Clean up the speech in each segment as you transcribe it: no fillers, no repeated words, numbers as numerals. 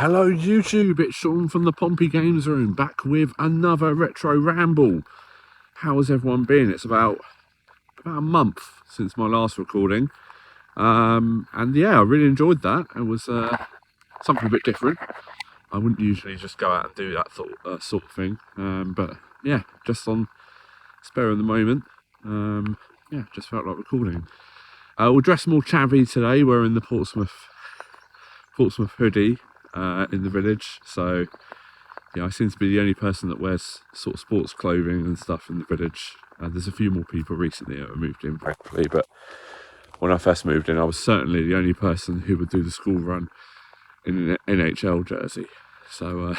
Hello YouTube, it's Sean from the Pompey Games Room, back with another Retro Ramble. How has everyone been? It's about a month since my last recording. And yeah, I really enjoyed that. It was something a bit different. I wouldn't usually just go out and do that sort of thing. But yeah, just on spare in the moment. Yeah, just felt like recording. We'll dress more chavvy today. We're in the Portsmouth hoodie in the village, so yeah, I seem to be the only person that wears sort of sports clothing and stuff in the village. There's a few more people recently that have moved in, frankly, but when I first moved in, I was certainly the only person who would do the school run in an NHL jersey. So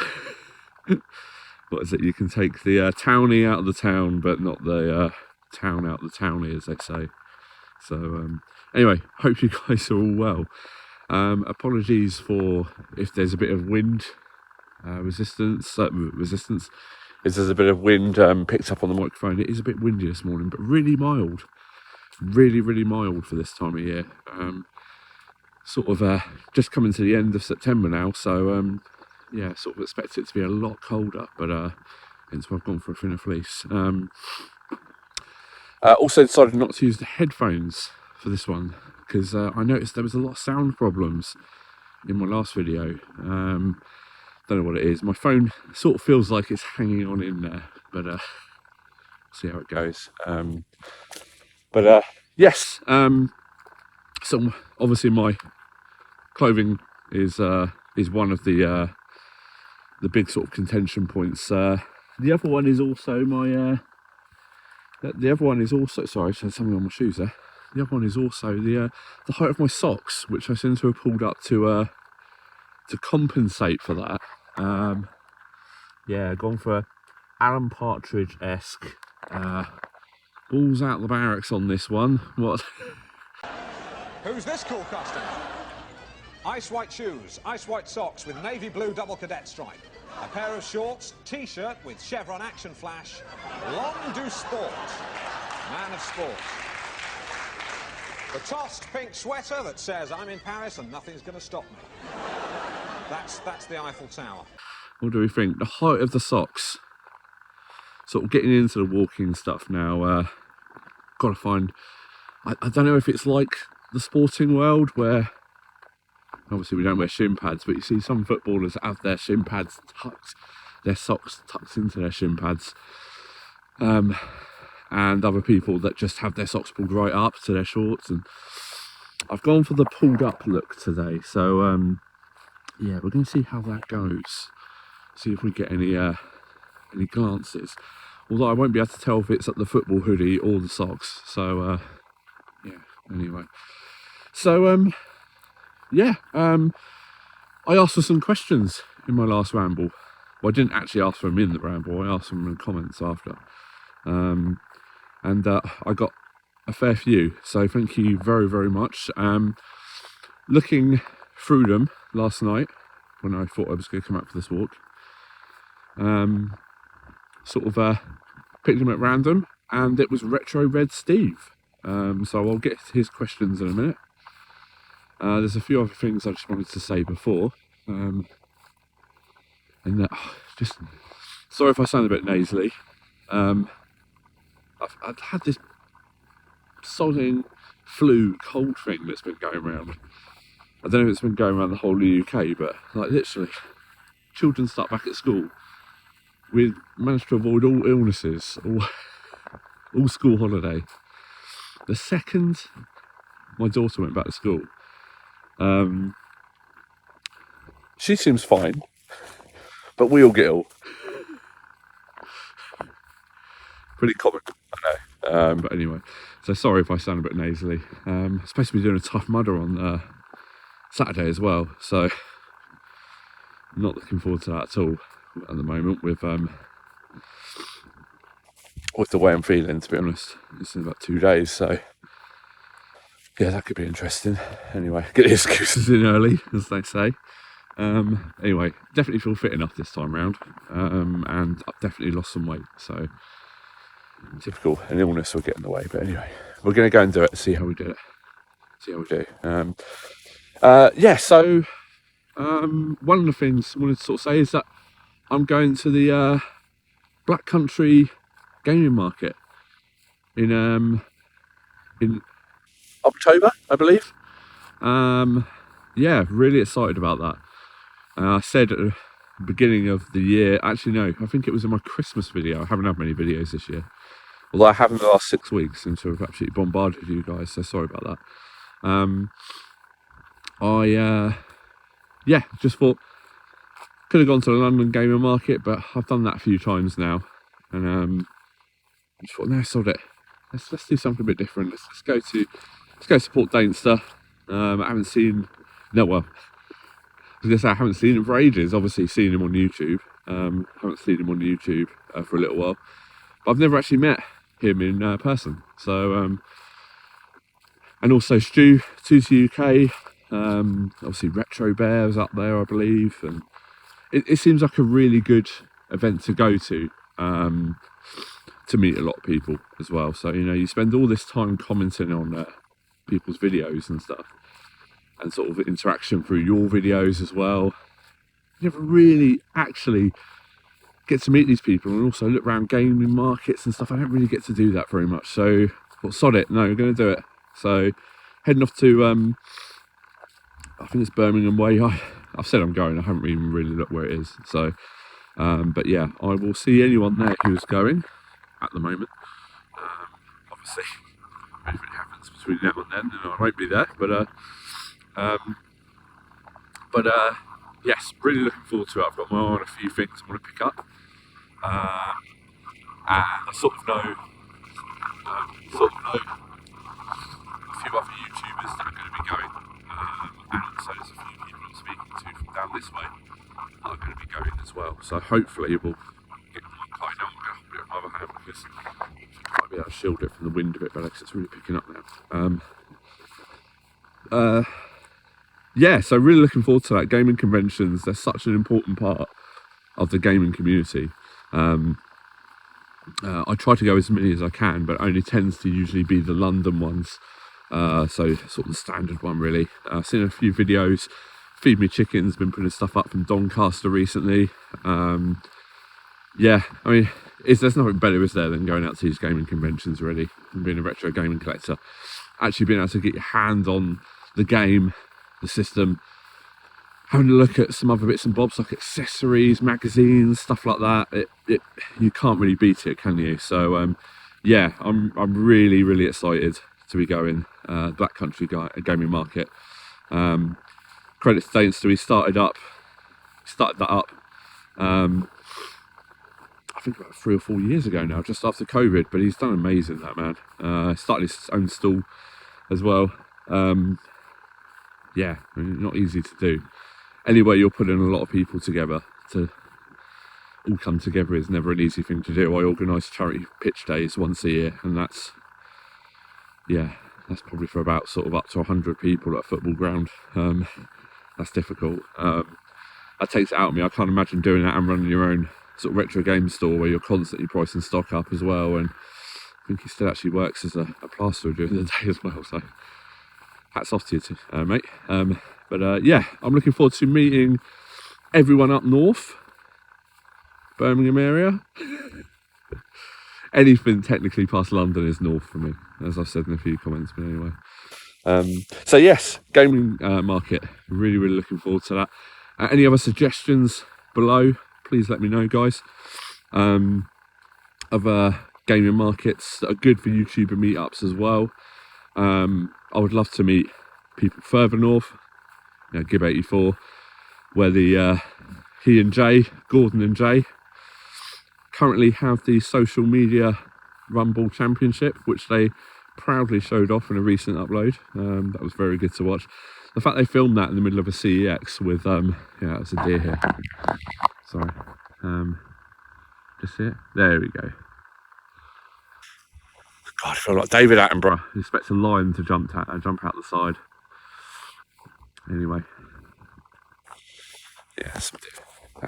what is it? You can take the townie out of the town, but not the town out of the townie, as they say. So anyway, hope you guys are all well. Apologies for if there's a bit of wind resistance. If there's a bit of wind picked up on the microphone, it is a bit windy this morning, but really mild. Really mild for this time of year. Sort of just coming to the end of September now, so yeah, sort of expect it to be a lot colder, but hence why I've gone for a thinner fleece. Also decided not to use the headphones for this one, because I noticed there was a lot of sound problems in my last video. Don't know what it is. My phone sort of feels like it's hanging on in there, but see how it goes. Yes. So obviously my clothing is one of the big sort of contention points. The other one is also my. The other one is also, sorry, I just had something on my shoes there. The other one is also the height of my socks, which I seem to have pulled up to compensate for that. Yeah, gone for Alan Partridge-esque balls out the barracks on this one. What? Who's this cool customer? Ice white shoes, ice white socks with navy blue double cadet stripe. A pair of shorts, t-shirt with chevron action flash. Long du sport. Man of sport. The tossed pink sweater that says I'm in Paris and nothing's going to stop me. That's the Eiffel Tower. What do we think? The height of the socks. Sort of getting into the walking stuff now. Got to find. I don't know if it's like the sporting world where obviously we don't wear shin pads, but you see some footballers have their shin pads tucked, their socks tucked into their shin pads, and other people that just have their socks pulled right up to their shorts. And I've gone for the pulled up look today, so yeah, we're going to see how that goes. See if we get any glances. Although I won't be able to tell if it's at the football hoodie or the socks. So yeah. Anyway, so yeah. I asked for some questions in my last ramble. Well, I didn't actually ask for them in the ramble. I asked them in the comments after, and I got a fair few. So thank you very much. Looking through them last night when I thought I was going to come out for this walk. Sort of picked them at random, and it was Retro Red Steve. So I'll get to his questions in a minute. There's a few other things I just wanted to say before, and just sorry if I sound a bit nasally. I've had this sodding flu cold thing that's been going around. I don't know if it's been going around the whole of the UK, but like literally, children start back at school. We've managed to avoid all illnesses, all school holiday. The second my daughter went back to school, she seems fine, but we all get ill. Pretty common, I know. But anyway, so sorry if I sound a bit nasally. I'm supposed to be doing a Tough Mudder on Saturday as well, so I'm not looking forward to that at all at the moment with the way I'm feeling, to be honest. It's in about 2 days, so yeah, that could be interesting. Anyway, get the excuses in early, as they say. Anyway, definitely feel fit enough this time round, and I've definitely lost some weight, so typical, an illness will get in the way. But anyway, we're going to go and do it, see how we do it. Yeah, so One of the things I wanted to sort of say is that I'm going to the Black Country gaming market in October, I believe. Yeah, really excited about that. I said at the beginning of the year, actually no, I think it was in my Christmas video. I haven't had many videos this year, although I have in the last 6 weeks, and to have absolutely bombarded you guys, so sorry about that. Yeah, just thought could have gone to the London gaming market, but I've done that a few times now, and just thought, no, sod it. Let's do something a bit different. Let's go support Dainster. I haven't seen, no, well, I was gonna say I haven't seen him for ages. Obviously, seen him on YouTube. Haven't seen him on YouTube for a little while, but I've never actually met him in person. So, and also Stu, Tuesday UK. Obviously, Retro Bears up there, I believe, and it seems like a really good event to go to meet a lot of people as well. So, you know, you spend all this time commenting on people's videos and stuff, and sort of interaction through your videos as well. You never really actually get to meet these people and also look around gaming markets and stuff. I don't really get to do that very much. So, well, sod it. No, we're going to do it. So, heading off to, I think it's Birmingham way. I've said I'm going. I haven't even really looked where it is. So, but yeah, I will see anyone there who's going at the moment. Obviously, if anything happens between now and then I won't be there. But yes, really looking forward to it. I've got my eye on a few things I want to pick up, and I sort of know a few other YouTubers that are going to be going, and also there's a few people I'm speaking to from down this way that are going to be going as well. So hopefully we'll get one kind of with my other hand, because I might be able to shield it from the wind a bit better, because it's really picking up now. Yeah, so really looking forward to that. Gaming conventions, they're such an important part of the gaming community. I try to go as many as I can, but only tends to usually be the London ones. So sort of the standard one, really. I've seen a few videos. Feed Me Chicken's been putting stuff up from Doncaster recently. Yeah, I mean, there's nothing better, is there, than going out to these gaming conventions, really, and being a retro gaming collector. Actually being able to get your hand on the game, the system, having a look at some other bits and bobs like accessories, magazines, stuff like that. You can't really beat it, can you? So yeah, I'm really excited to be going Black Country gaming market. Credit to Dainster, he started that up I think about 3 or 4 years ago now, just after COVID, but he's done amazing, that man. Started his own stall as well. Yeah, I mean, not easy to do. Anyway, you're putting a lot of people together to all come together is never an easy thing to do. I organise charity pitch days once a year, and that's probably for about sort of up to 100 people at a football ground. That's difficult. That takes it out of me. I can't imagine doing that and running your own sort of retro game store where you're constantly pricing stock up as well. And I think he still actually works as a plasterer during the day as well. So hats off to you, mate. But yeah, I'm looking forward to meeting everyone up north, Birmingham area. Anything technically past London is north for me, as I've said in a few comments, but anyway. So yes, gaming market, really looking forward to that. Any other suggestions below, please let me know, guys. Other gaming markets that are good for YouTuber meetups as well. I would love to meet people further north, Gib 84, where Gordon and Jay, currently have the social media Rumble Championship, which they proudly showed off in a recent upload. That was very good to watch. The fact they filmed that in the middle of a CEX with, yeah, there's a deer here. Sorry. Just see it? There we go. God, I feel like David Attenborough. He expects a lion to jump out the side. Anyway. Yeah, that's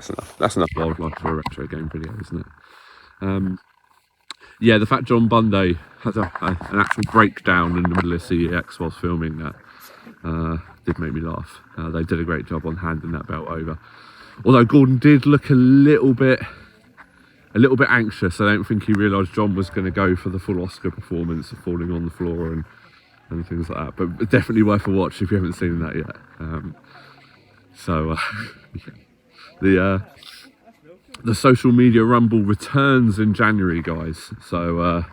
enough. That's enough wildlife for a retro game video, isn't it? Yeah, the fact John Bunday had an actual breakdown in the middle of CEX whilst filming that did make me laugh. They did a great job on handing that belt over. Although Gordon did look a little bit anxious. I don't think he realised John was going to go for the full Oscar performance of falling on the floor and things like that. But definitely worth a watch if you haven't seen that yet. The social media rumble returns in January, guys. So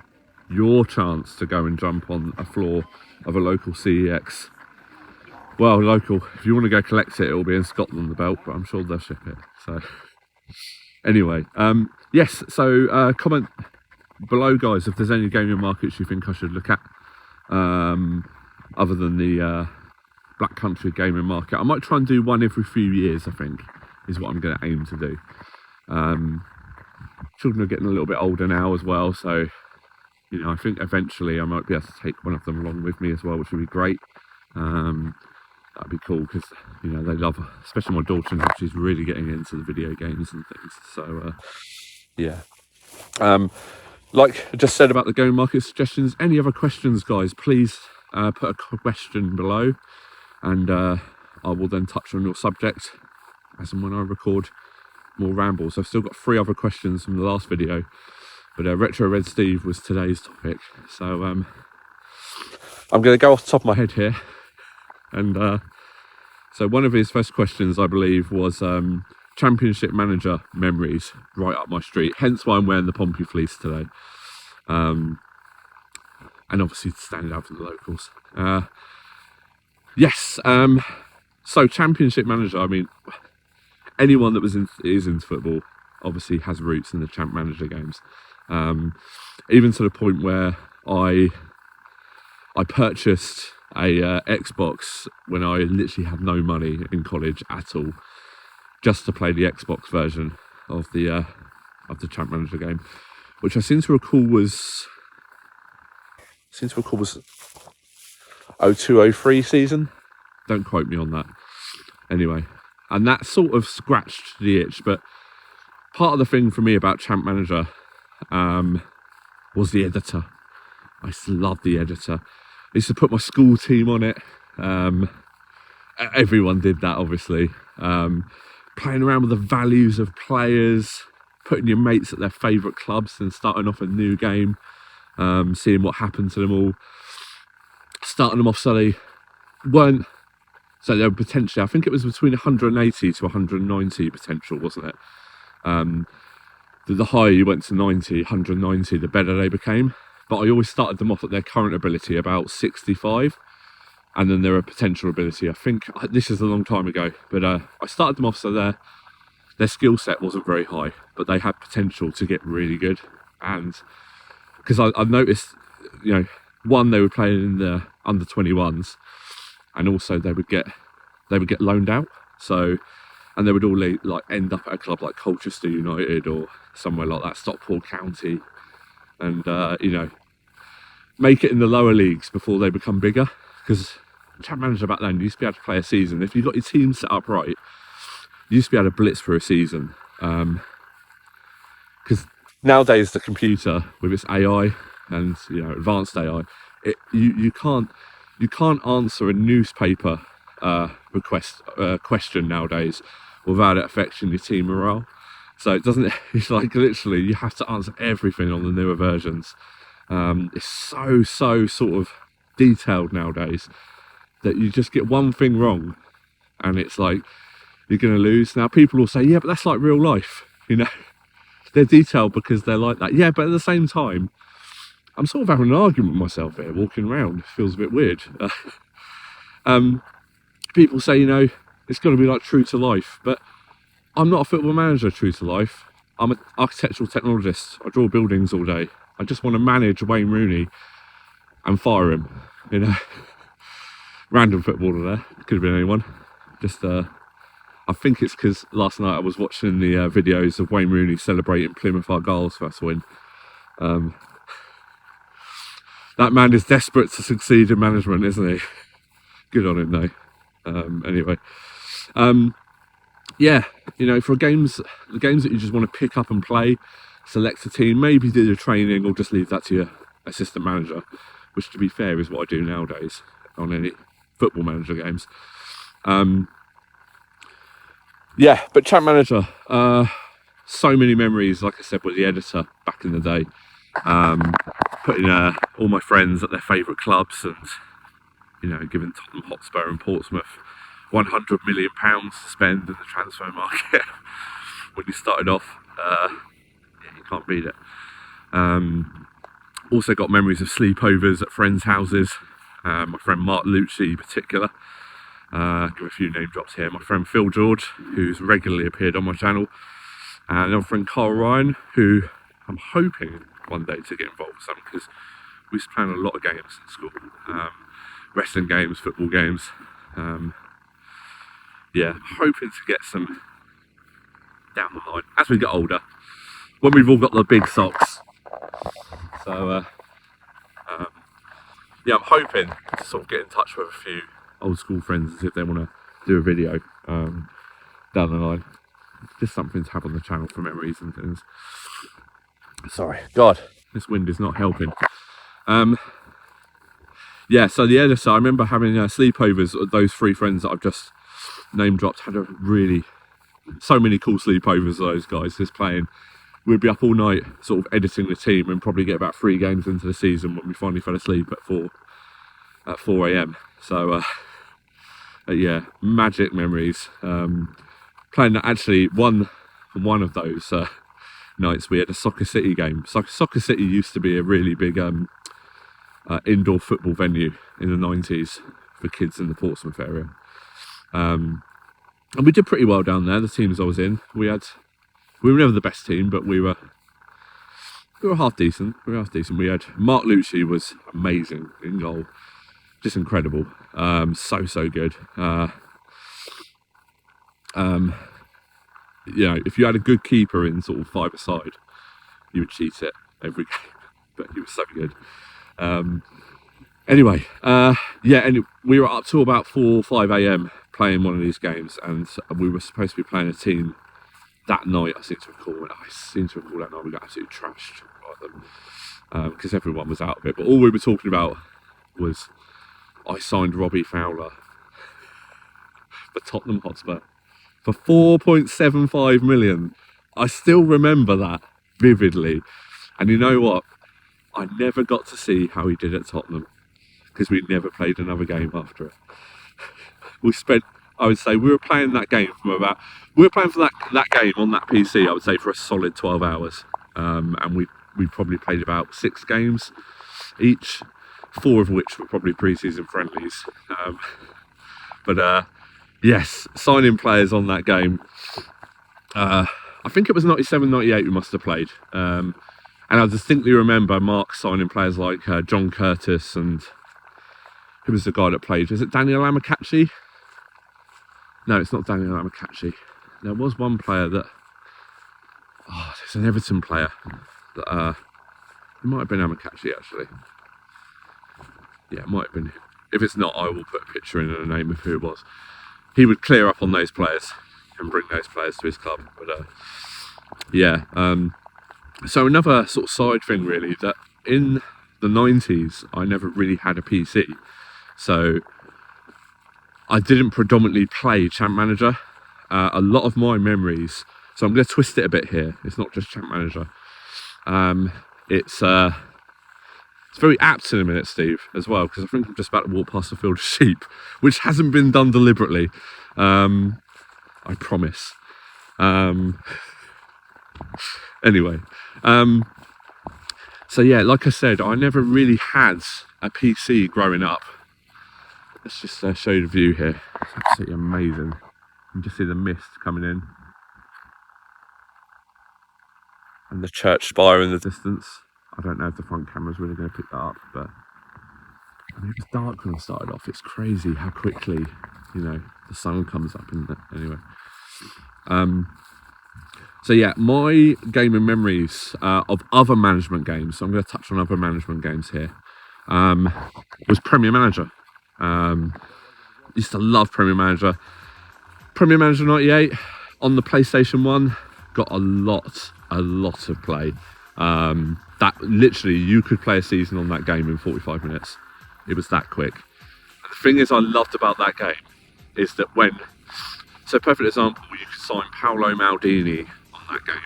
your chance to go and jump on a floor of a local CEX. Well, local. If you want to go collect it, it'll be in Scotland, the belt, but I'm sure they'll ship it. So anyway, yes. So comment below, guys, if there's any gaming markets you think I should look at, other than the Black Country gaming market. I might try and do one every few years, I think, is what I'm going to aim to do. Children are getting a little bit older now as well, so you know, I think eventually I might be able to take one of them along with me as well, which would be great. That'd be cool, because you know, they love, especially my daughter, she's really getting into the video games and things. So yeah. Like I just said about the game market suggestions, any other questions, guys, please put a question below, and I will then touch on your subject as and when I record more rambles. I've still got 3 other questions from the last video, but Retro Red Steve was today's topic. So I'm going to go off the top of my head here, and so one of his first questions, I believe, was Championship Manager memories, right up my street, hence why I'm wearing the Pompey fleece today, and obviously standing out for the locals. Yes, so Championship Manager, I mean, anyone that is into football obviously has roots in the Champ Manager games, even to the point where I purchased a Xbox when I literally had no money in college at all, just to play the Xbox version of the Champ Manager game, which I seem to recall was 02-03 season. Don't quote me on that. Anyway, and that sort of scratched the itch. But part of the thing for me about Champ Manager was the editor. I used to love the editor. I used to put my school team on it. Everyone did that, obviously. Playing around with the values of players, putting your mates at their favourite clubs and starting off a new game, seeing what happened to them all, starting them off so they were potentially, I think it was between 180 to 190 potential, wasn't it? The higher you went to 190, the better they became. But I always started them off at their current ability, about 65, and then their potential ability. I think this is a long time ago, but I started them off so their skill set wasn't very high, but they had potential to get really good. And because I've noticed, you know, one, they were playing in the under 21s, and also they would get loaned out. So, and they would all like end up at a club like Colchester United or somewhere like that, Stockport County, and you know, make it in the lower leagues before they become bigger. Because Champ Manager back then, you used to be able to play a season if you got your team set up right. You used to be able to blitz for a season. Because nowadays the computer with its AI and, you know, advanced AI, you can't answer a newspaper question nowadays without it affecting your team morale. So it doesn't. It's like literally you have to answer everything on the newer versions. It's so sort of detailed nowadays that you just get one thing wrong and it's like you're going to lose. Now people will say, yeah, but that's like real life, you know. They're detailed because they're like that. Yeah, but at the same time, I'm sort of having an argument with myself here, walking around. It feels a bit weird. People say, you know, it's got to be like true to life, but I'm not a football manager true to life. I'm an architectural technologist. I draw buildings all day. I just want to manage Wayne Rooney and fire him, you know. Random footballer there, could have been anyone. Just I think it's because last night I was watching the videos of Wayne Rooney celebrating Plymouth Argyle's first win. That man is desperate to succeed in management, isn't he? Good on him though. Anyway, yeah, you know, for the games that you just want to pick up and play, select a team, maybe do the training, or just leave that to your assistant manager, which to be fair is what I do nowadays on any Football Manager games. Yeah, but Champ Manager, so many memories, like I said, with the editor back in the day. Putting all my friends at their favourite clubs and, you know, giving Tottenham Hotspur and Portsmouth £100 million to spend in the transfer market when you started off. Yeah, you can't beat it. Also got memories of sleepovers at friends' houses. My friend Mark Lucci in particular. Give a few name drops here. My friend Phil George, who's regularly appeared on my channel. And another friend Carl Ryan, who I'm hoping one day to get involved with some, because we used to play a lot of games in school. Wrestling games, football games. Yeah, hoping to get some down the line as we get older, when we've all got the big socks. So yeah, I'm hoping to sort of get in touch with a few old school friends and see if they want to do a video down the line. Just something to have on the channel for memories and things. Sorry, God, this wind is not helping. Yeah, so the editor, I remember having sleepovers with those three friends that I've just name dropped. Had a really, so many cool sleepovers with those guys, just playing. We'd be up all night sort of editing the team and probably get about 3 games into the season when we finally fell asleep at 4 AM. So yeah, magic memories. Playing actually one of those nights we had a Soccer City game. Soccer City used to be a really big indoor football venue in the 90s for kids in the Portsmouth area. And we did pretty well down there, the teams I was in. We were never the best team, but we were half decent. We had Mark Lucci was amazing in goal, just incredible. So good. You know, if you had a good keeper in sort of 5-a-side, you would cheat it every game. But he was so good. Anyway, yeah, and we were up till about 4 or 5 AM playing one of these games, and we were supposed to be playing a team that night. I seem to recall that night we got absolutely trashed by them because everyone was out of it. But all we were talking about was I signed Robbie Fowler for Tottenham Hotspur for 4.75 million. I still remember that vividly. And you know what? I never got to see how he did at Tottenham because we never played another game after it. We spent, I would say, we were playing for that game on that PC, I would say, for a solid 12 hours. And we probably played about 6 games each, 4 of which were probably pre-season friendlies. But yes, signing players on that game. I think it was 97, 98 we must have played. And I distinctly remember Mark signing players like John Curtis and who was the guy that played? Is it Daniel Amokachi? No, it's not Daniel Amokachi. There was one player that, there's an Everton player that it might have been Amokachi actually. Yeah, it might have been. If it's not, I will put a picture in and a name of who it was. He would clear up on those players and bring those players to his club. But yeah, so another sort of side thing really, that in the 90s I never really had a PC, so I didn't predominantly play Champ Manager. A lot of my memories, so I'm going to twist it a bit here, it's not just Champ Manager. It's very apt in a minute, Steve, as well, because I think I'm just about to walk past a field of sheep, which hasn't been done deliberately. I promise. Anyway, so yeah, like I said, I never really had a PC growing up. Let's just show you the view here. It's absolutely amazing. You can just see the mist coming in. And the church spire in the distance. I don't know if the front camera's really going to pick that up, but I mean, it was dark when I started off. It's crazy how quickly, you know, the sun comes up, isn't it? Anyway. So yeah, my gaming memories of other management games, so I'm going to touch on other management games here, was Premier Manager. Used to love Premier Manager. Premier Manager 98 on the PlayStation 1 got a lot of play. That literally, you could play a season on that game in 45 minutes. It was that quick. And the thing is I loved about that game is that so perfect example, you could sign Paolo Maldini on that game,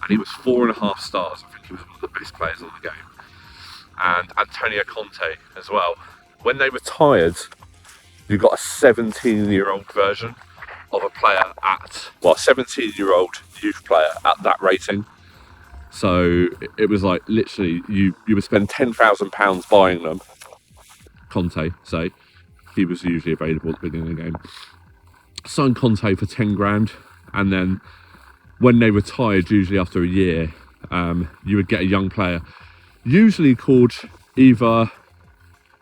and he was 4.5 stars. I think he was one of the best players on the game. And Antonio Conte as well. When they retired, you got a 17-year-old version of a player a 17-year-old youth player at that rating. So it was like literally you would spend £10,000 buying them. Conte, say, he was usually available at the beginning of the game. Sign Conte for 10 grand, and then when they retired, usually after a year, you would get a young player, usually called either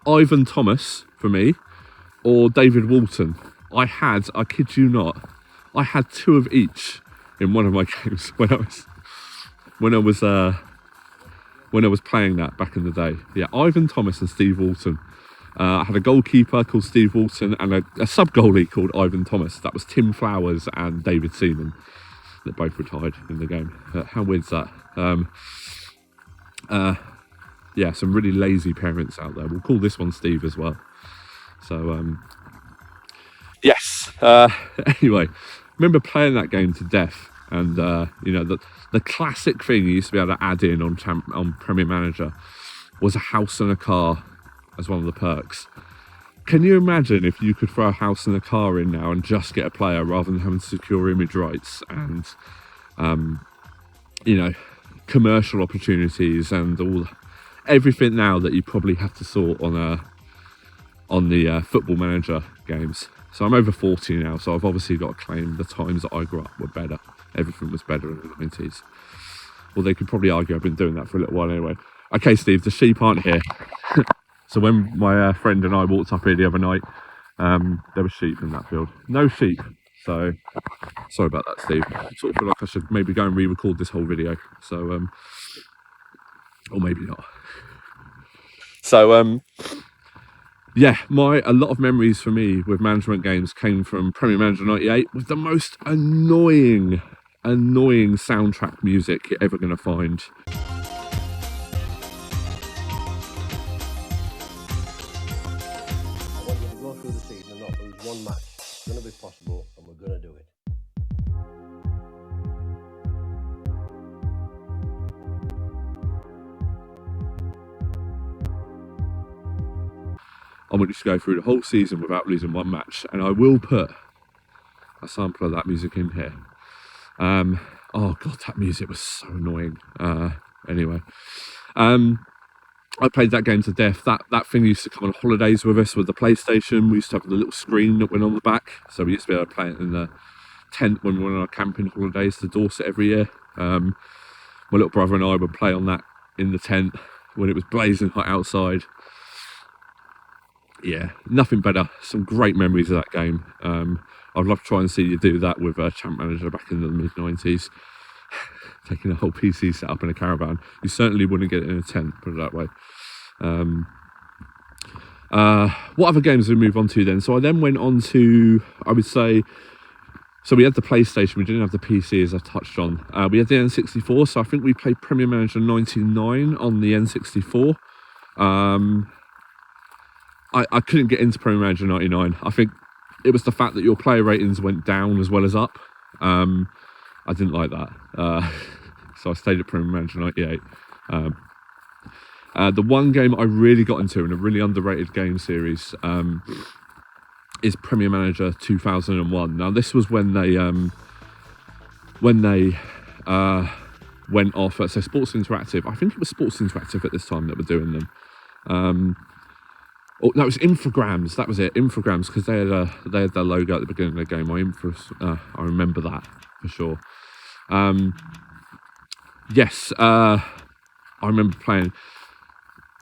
Ivan Thomas for me or David Walton. I kid you not, I had 2 of each in one of my games when I was playing that back in the day. Yeah, Ivan Thomas and Steve Walton. I had a goalkeeper called Steve Walton and a sub-goalie called Ivan Thomas. That was Tim Flowers and David Seaman, that both retired in the game. How weird's that? Yeah, some really lazy parents out there. We'll call this one Steve as well. So, yes. Anyway, remember playing that game to death. And, you know, the classic thing you used to be able to add in on Premier Manager was a house and a car as one of the perks. Can you imagine if you could throw a house and a car in now and just get a player rather than having to secure image rights and, you know, commercial opportunities and everything now that you probably have to sort on the Football Manager games. So I'm over 40 now, so I've obviously got to claim the times that I grew up were better. Everything was better in the 90s. Well, they could probably argue I've been doing that for a little while anyway. Okay, Steve, the sheep aren't here. So when my friend and I walked up here the other night, there were sheep in that field. No sheep. So, sorry about that, Steve. I sort of feel like I should maybe go and re-record this whole video. So, or maybe not. So, yeah, a lot of memories for me with management games came from Premier Manager 98 with the most annoying soundtrack music you're ever going to find. Through the season and not lose one match. It's going to be possible, and we're going to do it. I want you to go through the whole season without losing one match, and I will put a sample of that music in here. Oh god, that music was so annoying. Anyway, I played that game to death. That thing used to come on holidays with us with the PlayStation. We used to have the little screen that went on the back, so we used to be able to play it in the tent when we went on our camping holidays to Dorset every year. My little brother and I would play on that in the tent when it was blazing hot outside. Yeah, nothing better. Some great memories of that game. I'd love to try and see you do that with Champ Manager back in the mid-90s. Taking a whole PC set up in a caravan. You certainly wouldn't get it in a tent, put it that way. What other games did we move on to then? So I then went on to, I would say, so we had the PlayStation, we didn't have the PC as I touched on. We had the N64, so I think we played Premier Manager 99 on the N64. I couldn't get into Premier Manager 99. I think it was the fact that your player ratings went down as well as up. I didn't like that. So I stayed at Premier Manager 98. The one game I really got into in a really underrated game series is Premier Manager 2001. Now this was when they went off. So Sports Interactive. I think it was Sports Interactive at this time that were doing them. Oh no, it was Infogrames. That was it, Infogrames, because they had their logo at the beginning of the game. I remember that for sure. Yes, I remember playing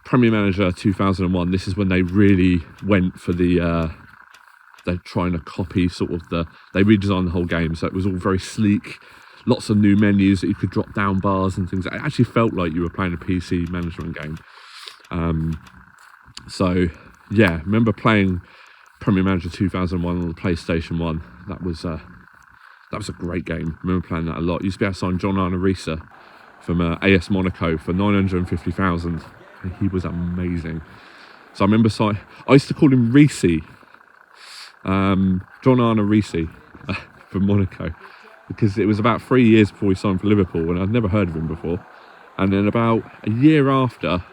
Premier Manager 2001. This is when they really went for they're trying to copy they redesigned the whole game, so it was all very sleek, lots of new menus that you could drop down bars and things. It actually felt like you were playing a PC management game. So yeah, I remember playing Premier Manager 2001 on the PlayStation 1. That was a great game. I remember playing that a lot. Used to be able to sign John Arnorisa from AS Monaco for 950,000. He was amazing. So I remember I used to call him Reese John Arne Riise from Monaco, because it was about 3 years before he signed for Liverpool, and I'd never heard of him before. And then about a year after,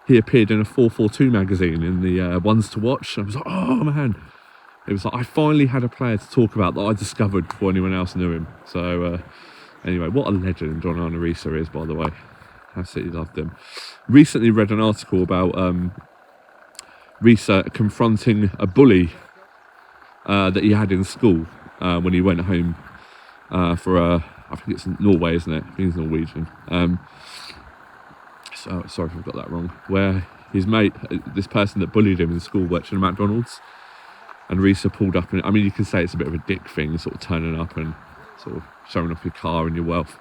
he appeared in a 442 magazine in the Ones to Watch. I was like, oh man. It was like I finally had a player to talk about that I discovered before anyone else knew him. So anyway, what a legend John Arne Riise is, by the way. Absolutely loved him. Recently read an article about Riise confronting a bully that he had in school when he went home for I think it's Norway, isn't it? I think he's Norwegian. So sorry if I've got that wrong. Where his mate, this person that bullied him in school, worked in a McDonald's, and Riise pulled up. And I mean, you can say it's a bit of a dick thing, sort of turning up and sort of showing off your car and your wealth.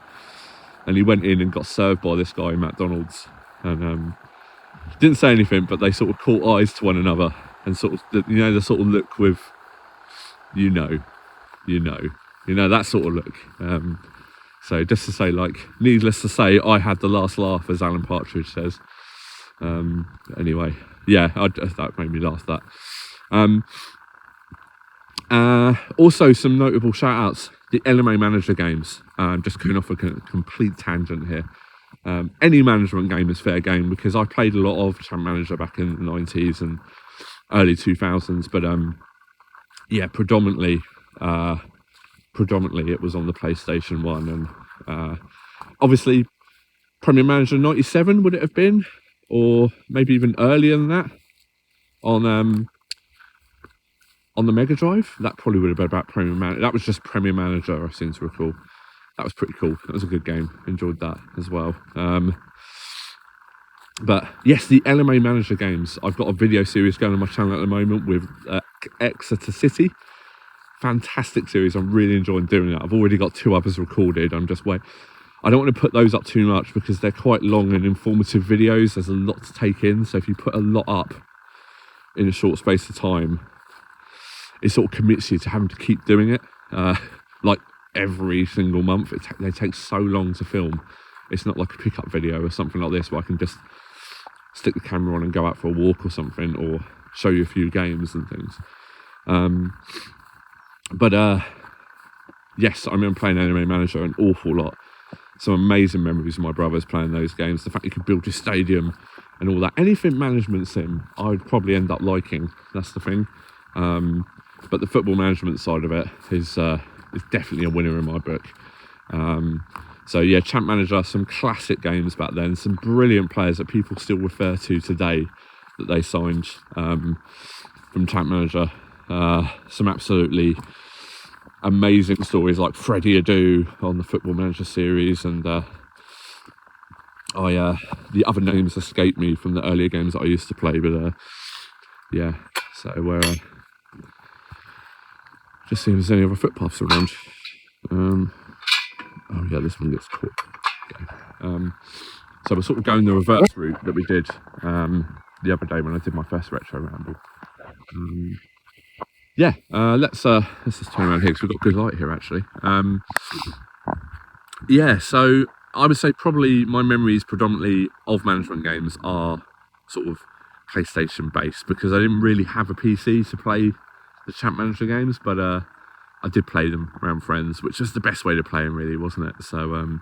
And he went in and got served by this guy in McDonald's, and didn't say anything, but they sort of caught eyes to one another, and sort of, the sort of look with, that sort of look. So just to say, like, needless to say, I had the last laugh, as Alan Partridge says. Anyway, yeah, that made me laugh. That. Also, some notable shout-outs. The LMA Manager games. Just going off a complete tangent here. Any management game is fair game, because I played a lot of Champ Manager back in the 90s and early 2000s. But yeah, predominantly it was on the PlayStation 1, and obviously Premier Manager 97 would it have been, or maybe even earlier than that, on the Mega Drive. That probably would have been about Premier Manager. That was just Premier Manager, I seem to recall. That was pretty cool. That was a good game. Enjoyed that as well. But yes, the LMA Manager games. I've got a video series going on my channel at the moment with Exeter City. Fantastic series. I'm really enjoying doing it. I've already got 2 others recorded. I'm just waiting. I don't want to put those up too much because they're quite long and informative videos. There's a lot to take in. So if you put a lot up in a short space of time, it sort of commits you to having to keep doing it. Like every single month. They take so long to film. It's not like a pickup video or something like this where I can just stick the camera on and go out for a walk or something, or show you a few games and things. But yes, I remember playing Anime Manager an awful lot. Some amazing memories of my brothers playing those games. The fact you could build your stadium and all that. Anything management sim, I'd probably end up liking. That's the thing. But the football management side of it is definitely a winner in my book. So yeah, Champ Manager, some classic games back then. Some brilliant players that people still refer to today that they signed from Champ Manager. Some absolutely amazing stories like Freddie Adu on the Football Manager series, and the other names escape me from the earlier games that I used to play, but yeah, so just seeing if there's any other footpaths around. Oh yeah, this one gets caught. Okay. So we're sort of going the reverse route that we did the other day when I did my first Retro Ramble. Yeah, let's just turn around here because we've got good light here actually. Yeah, so I would say probably my memories predominantly of management games are sort of PlayStation based, because I didn't really have a PC to play the Champ Manager games, but I did play them around friends, which was the best way to play them really, wasn't it? So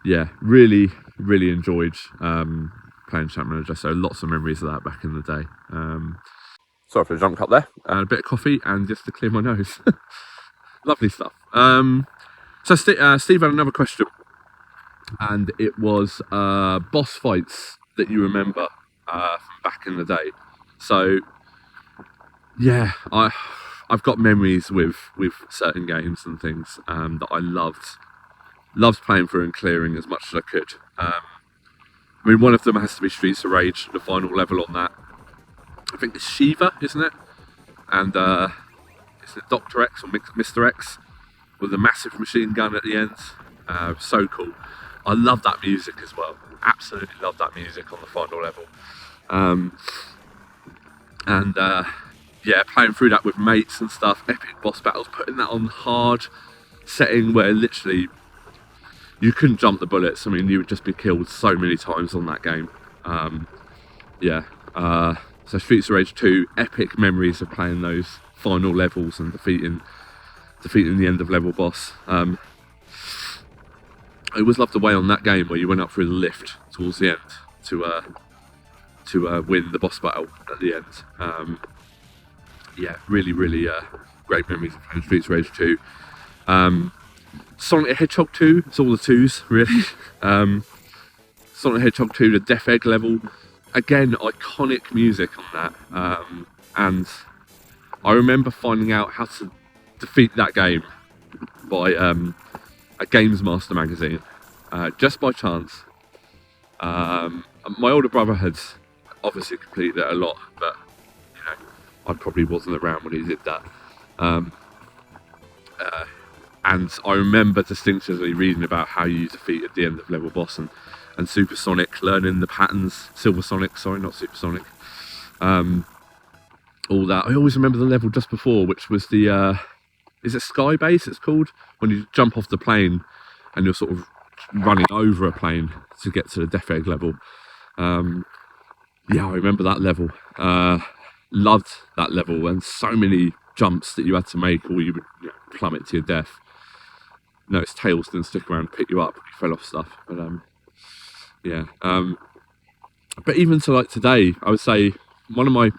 yeah, really enjoyed playing Champ Manager, so lots of memories of that back in the day. Sorry for the jump cut there. A bit of coffee and just to clear my nose. Lovely stuff. So Steve had another question, and it was boss fights that you remember from back in the day. So yeah, I've got memories with certain games and things that I loved playing through and clearing as much as I could. I mean, one of them has to be Streets of Rage, the final level on that. I think it's Shiva, isn't it? And it's Dr. X or Mr. X with a massive machine gun at the end. So cool. I love that music as well. Absolutely love that music on the final level. Yeah, playing through that with mates and stuff, epic boss battles, putting that on hard setting where literally you couldn't jump the bullets. I mean, you would just be killed so many times on that game. Yeah. So Streets of Rage 2, epic memories of playing those final levels and defeating the end of level boss. I always loved the way on that game where you went up through the lift towards the end to win the boss battle at the end. Yeah, really great memories of playing Streets of Rage 2. Sonic the Hedgehog 2, it's all the twos really. Sonic the Hedgehog 2, the Death Egg level, again iconic music on that, and I remember finding out how to defeat that game by a Games Master magazine, just by chance. My older brother had obviously completed it a lot, but you know, I probably wasn't around when he did that. And I remember distinctively reading about how you defeated the end of level boss and Supersonic, learning the patterns, Silver Sonic, sorry, not Supersonic. All that. I always remember the level just before, which was the, is it Sky Base it's called? When you jump off the plane and you're sort of running over a plane to get to the Death Egg level. Yeah, I remember that level. Loved that level, and so many jumps that you had to make or you would plummet to your death. No, its tails didn't stick around to pick you up, you fell off stuff, but yeah. But even to like today, I would say one of my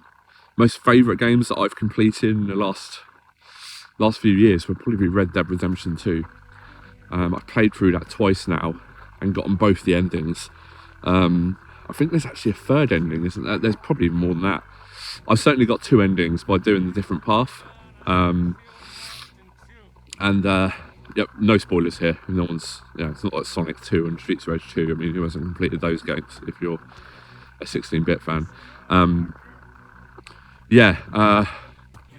most favourite games that I've completed in the last few years would probably be Red Dead Redemption 2. I've played through that twice now and gotten both the endings. I think there's actually a third ending, isn't there? There's probably even more than that. I've certainly got 2 endings by doing the different path. Yep, no spoilers here. No one's, it's not like Sonic 2 and Streets of Rage 2. I mean, who hasn't completed those games if you're a 16-bit fan? Man,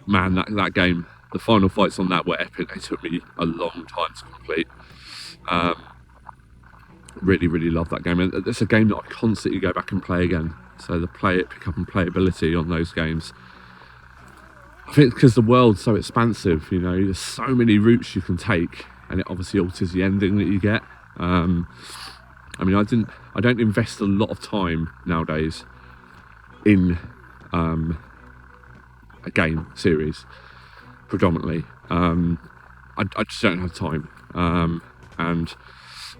that game, the final fights on that were epic. They took me a long time to complete. Really love that game, and it's a game that I constantly go back and play again. So the pick up and playability on those games, I think because the world's so expansive, there's so many routes you can take, and it obviously alters the ending that you get. I mean, I don't invest a lot of time nowadays in a game series, predominantly. I just don't have time, and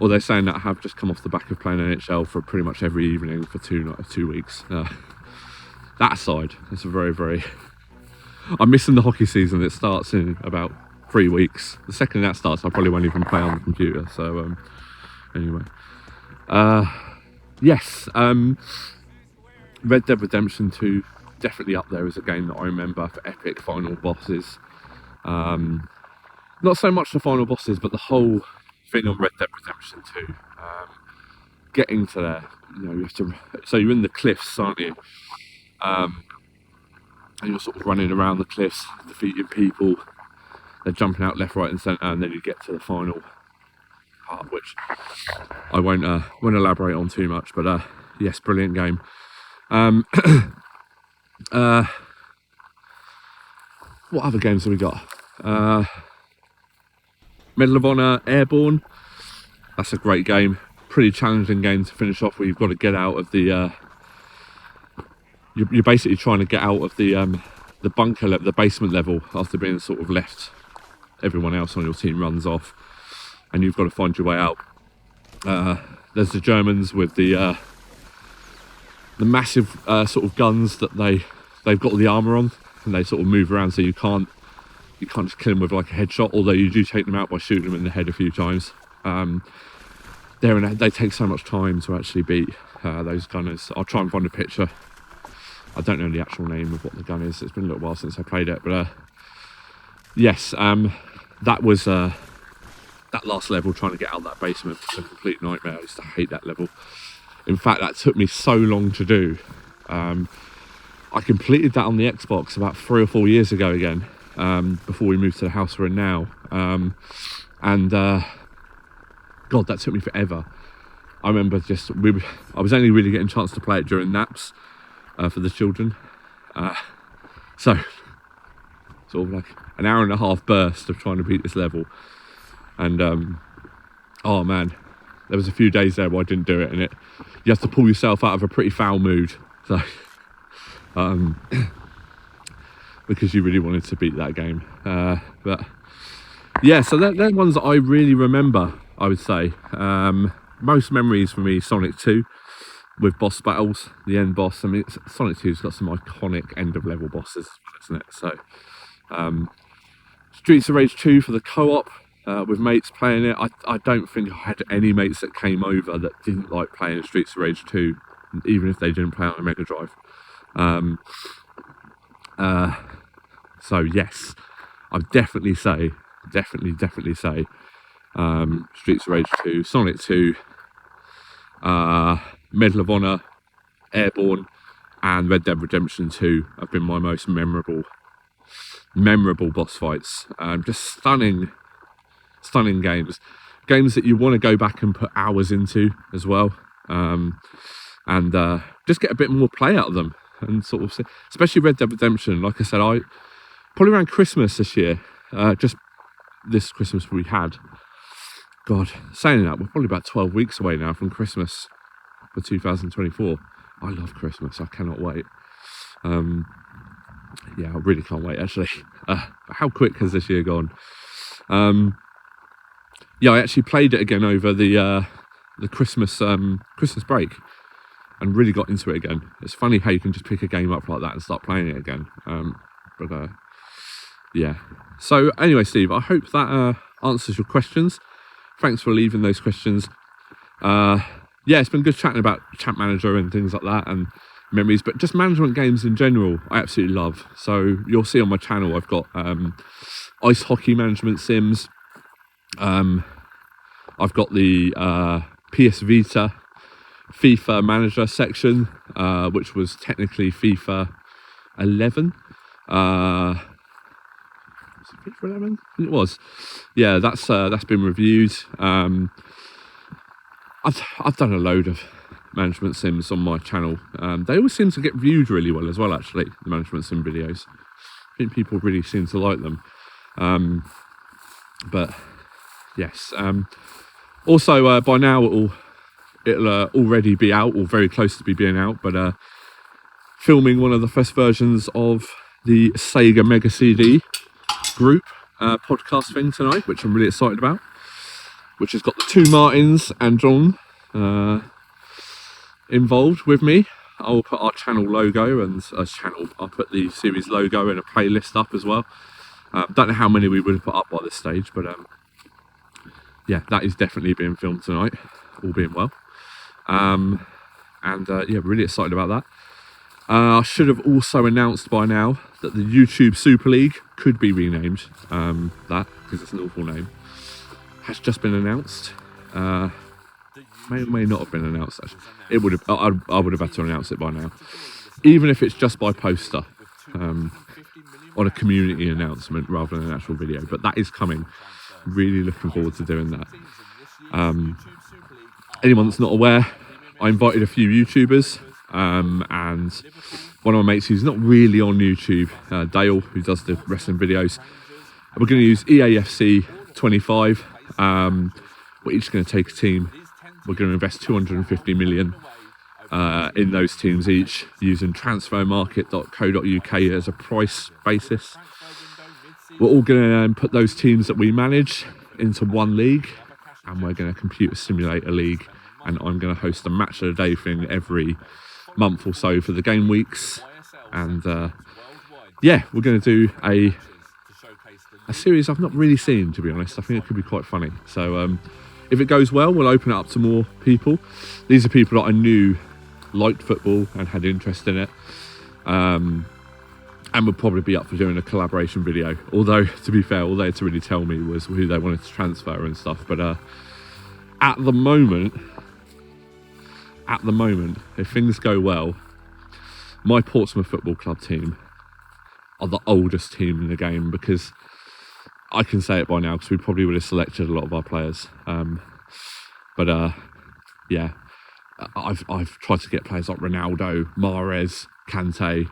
although saying that, I have just come off the back of playing NHL for pretty much every evening for 2 weeks. That aside, it's a very I'm missing the hockey season. It starts in about 3 weeks. The second that starts, I probably won't even play on the computer. So anyway, yes, Red Dead Redemption 2 definitely up there as a game that I remember for epic final bosses. Not so much the final bosses, but the whole thing on Red Dead Redemption 2. Getting to there, you have to. So you're in the cliffs, aren't you? And you're sort of running around the cliffs, defeating people. They're jumping out left, right, and centre, and then you get to the final part, which I won't elaborate on too much. But yes, brilliant game. What other games have we got? Medal of Honor Airborne. That's a great game. Pretty challenging game to finish off, where you've got to get out of the. You're basically trying to get out of the bunker level, the basement level, after being sort of left. Everyone else on your team runs off, and you've got to find your way out. There's the Germans with the massive sort of guns that they've got the armour on, and they sort of move around, so you can't just kill them with like a headshot, although you do take them out by shooting them in the head a few times. They take so much time to actually beat those gunners. I'll try and find a picture. I don't know the actual name of what the gun is. It's been a little while since I played it, but yes, that was that last level, trying to get out of that basement, was a complete nightmare. I used to hate that level. In fact, that took me so long to do. I completed that on the Xbox about 3 or 4 years ago again, before we moved to the house we're in now. God, that took me forever. I remember I was only really getting a chance to play it during naps for the children. So, sort of like an hour and a half burst of trying to beat this level. And, oh man, there was a few days there where I didn't do it, and you have to pull yourself out of a pretty foul mood. So, because you really wanted to beat that game. But yeah, so they're ones that I really remember, I would say. Most memories for me, Sonic 2 with boss battles, the end boss. I mean, Sonic 2's got some iconic end of level bosses, isn't it? So Streets of Rage 2 for the co-op with mates playing it. I don't think I had any mates that came over that didn't like playing Streets of Rage 2, even if they didn't play on a Mega Drive. So yes, I'd definitely say Streets of Rage 2, Sonic 2, Medal of Honor, Airborne, and Red Dead Redemption 2 have been my most memorable boss fights. Just stunning games that you want to go back and put hours into as well, and just get a bit more play out of them. And sort of, especially Red Dead Redemption, like I said, I probably around Christmas this year, just this Christmas we had, God, saying that, we're probably about 12 weeks away now from Christmas for 2024. I love Christmas, I cannot wait. Yeah, I really can't wait, actually. How quick has this year gone? Yeah, I actually played it again over the Christmas break, and really got into it again. It's funny how you can just pick a game up like that and start playing it again. Yeah. So anyway, Steve, I hope that answers your questions. Thanks for leaving those questions. Yeah, it's been good chatting about Champ Manager and things like that, and memories, but just management games in general I absolutely love. So you'll see on my channel I've got ice hockey management sims. I've got the PS Vita FIFA manager section, which was technically FIFA 11. Was it FIFA 11? It was. Yeah, that's been reviewed. I've done a load of management sims on my channel. They always seem to get viewed really well as well, actually, the management sim videos. I think people really seem to like them. But yes, also by now it'll already be out, or very close to being out, but filming one of the first versions of the Sega Mega CD group podcast thing tonight, which I'm really excited about, which has got the two Martins and John involved with me. I'll put our channel logo and I'll put the series logo and a playlist up as well. Don't know how many we would have put up by this stage, but yeah, that is definitely being filmed tonight, all being well. Yeah, really excited about that. I should have also announced by now that the YouTube Super League could be renamed, that, because it's an awful name, has just been announced. May or may not have been announced, actually. It would have, I would have had to announce it by now, even if it's just by poster, on a community announcement rather than an actual video. But that is coming. Really looking forward to doing that. Anyone that's not aware, I invited a few YouTubers, and one of my mates who's not really on YouTube, Dale, who does the wrestling videos. We're going to use EAFC 25. We're each going to take a team. We're going to invest 250 million in those teams each, using transfermarket.co.uk as a price basis. We're all going to put those teams that we manage into one league, and we're going to computer simulate a league, and I'm going to host a match of the day thing every month or so for the game weeks. And yeah, we're going to do a series I've not really seen, to be honest. I think it could be quite funny. So if it goes well, we'll open it up to more people. These are people that I knew liked football and had interest in it, and would probably be up for doing a collaboration video. Although, to be fair, all they had to really tell me was who they wanted to transfer and stuff. But at the moment, if things go well, my Portsmouth Football Club team are the oldest team in the game, because I can say it by now, because we probably would have selected a lot of our players. Yeah, I've tried to get players like Ronaldo, Mahrez, Kante,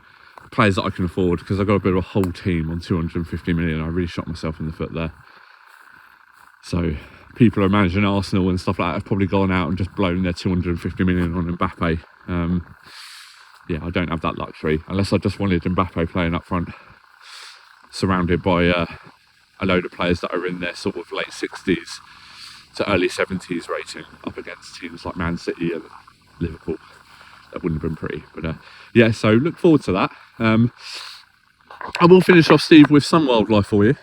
players that I can afford, because I've got a bit of a whole team on 250 million. I really shot myself in the foot there. So people who are managing Arsenal and stuff like that have probably gone out and just blown their 250 million on Mbappe. Yeah, I don't have that luxury, unless I just wanted Mbappe playing up front. surrounded by a load of players that are in their sort of late 60s to early 70s rating, up against teams like Man City and Liverpool. That wouldn't have been pretty, but yeah, so look forward to that. I will finish off, Steve, with some wildlife for you.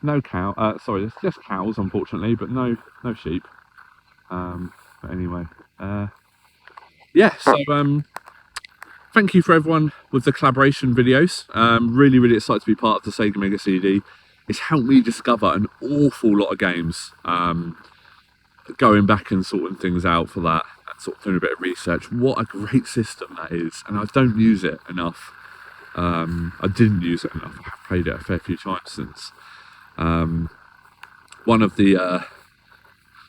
No cow, sorry, it's just cows, unfortunately, but no sheep. But anyway, yeah, so thank you for everyone with the collaboration videos. Really excited to be part of the Sega Mega CD. It's helped me discover an awful lot of games. Going back and sorting things out for that, and sort of doing a bit of research. What a great system that is, and I don't use it enough. I didn't use it enough. I've played it a fair few times since. One of the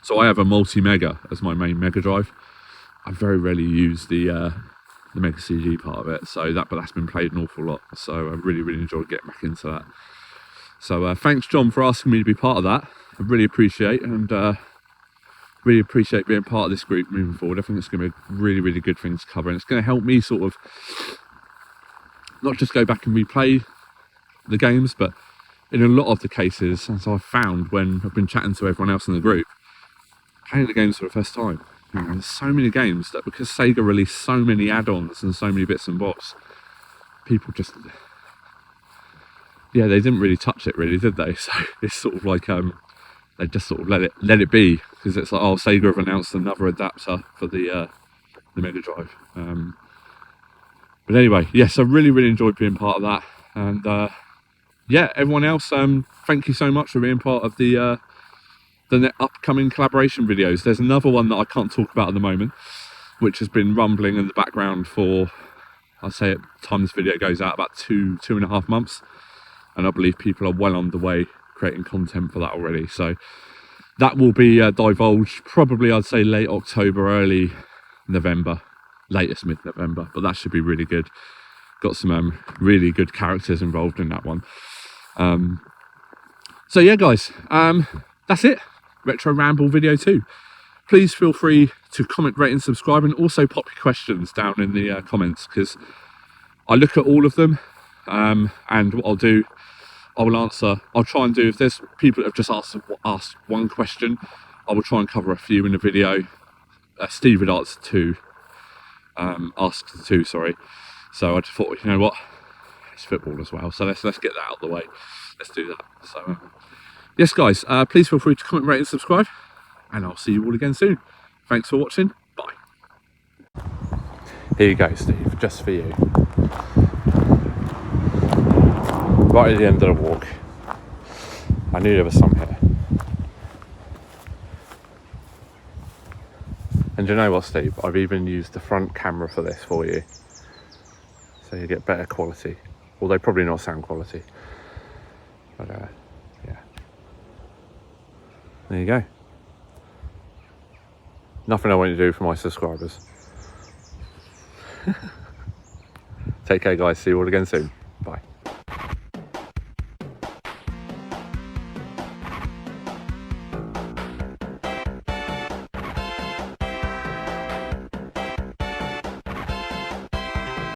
so I have a multi-mega as my main Mega Drive. I very rarely use the Mega CD part of it, so but that's been played an awful lot. So I really enjoyed getting back into that. So thanks, John, for asking me to be part of that. I really appreciate it, and really appreciate being part of this group moving forward. I think it's going to be a really good thing to cover, and it's going to help me sort of not just go back and replay the games, but in a lot of the cases, as I've found when I've been chatting to everyone else in the group, playing the games for the first time. You know, there's so many games that, because Sega released so many add-ons and so many bits and bobs, people just, yeah, they didn't really touch it, really, did they? So it's sort of like they just sort of let it be, because it's like, oh, Sega have announced another adapter for the Mega Drive. But anyway, yes, I really enjoyed being part of that, and yeah, everyone else, thank you so much for being part of the upcoming collaboration videos. There's another one that I can't talk about at the moment, which has been rumbling in the background for, I'd say at the time this video goes out, about two and a half months, and I believe people are well on the way creating content for that already. So that will be divulged probably, I'd say, late October, early November, latest mid-November, but that should be really good. Got some really good characters involved in that one. So yeah, guys, that's it. Retro Ramble video 2. Please feel free to comment, rate and subscribe, and also pop your questions down in the comments, because I look at all of them, and what I'll do, I will answer. I'll try and do, if there's people that have just asked one question, I will try and cover a few in the video. Steve had asked two, sorry. So I just thought, you know what, it's football as well, so let's get that out of the way. Let's do that. So yes, guys, please feel free to comment, rate and subscribe, and I'll see you all again soon. Thanks for watching. Bye. Here you go, Steve, just for you. Right at the end of the walk. I knew there was some here. And you know what, Steve? I've even used the front camera for this for you, so you get better quality. Although probably not sound quality. But yeah. There you go. Nothing I want you to do for my subscribers. Take care, guys. See you all again soon.